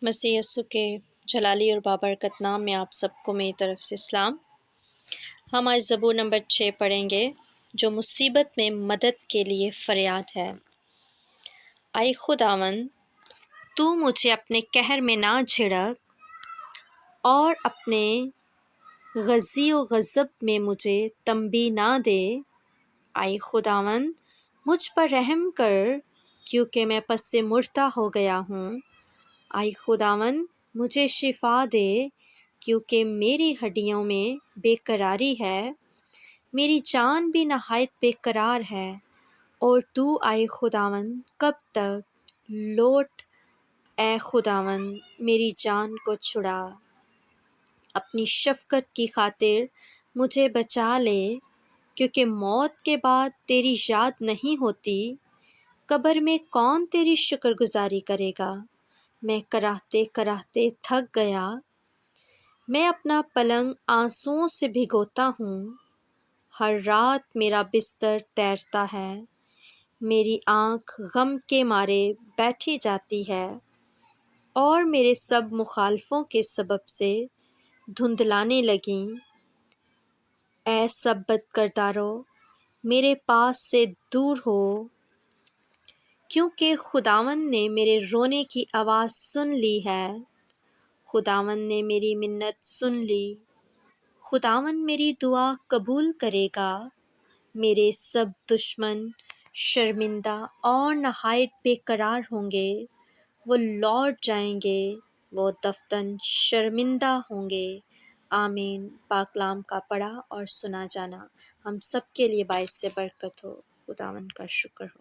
مسیح یسوع کے جلالی اور بابرکت نام میں آپ سب کو میری طرف سے سلام۔ ہم آج زبور نمبر 6 پڑھیں گے جو مصیبت میں مدد کے لیے فریاد ہے۔ اے خداوند، تو مجھے اپنے قہر میں نہ جھڑک اور اپنے غضی و غضب میں مجھے تنبیہ نہ دے۔ اے خداوند، مجھ پر رحم کر کیونکہ میں پس سے مردہ ہو گیا ہوں۔ اے خداوند، مجھے شفا دے کیونکہ میری ہڈیوں میں بے قراری ہے، میری جان بھی نہایت بے قرار ہے۔ اور تو اے خداوند کب تک؟ لوٹ اے خداوند میری جان کو چھڑا۔ اپنی شفقت کی خاطر مجھے بچا لے کیونکہ موت کے بعد تیری یاد نہیں ہوتی۔ قبر میں کون تیری شکر گزاری کرے گا؟ میں کراہتے کراہتے تھک گیا، میں اپنا پلنگ آنسوؤں سے بھگوتا ہوں۔ ہر رات میرا بستر تیرتا ہے، میری آنکھ غم کے مارے بیٹھی جاتی ہے اور میرے سب مخالفوں کے سبب سے دھندلانے لگیں۔ اے سب بد کردارو، میرے پاس سے دور ہو، کیونکہ خداوند نے میرے رونے کی آواز سن لی ہے۔ خداوند نے میری منت سن لی، خداوند میری دعا قبول کرے گا۔ میرے سب دشمن شرمندہ اور نہایت بے قرار ہوں گے، وہ لوٹ جائیں گے، وہ دفتن شرمندہ ہوں گے۔ آمین۔ پاک کلام کا پڑھا اور سنا جانا ہم سب کے لیے باعث برکت ہو۔ خداوند کا شکر ہو۔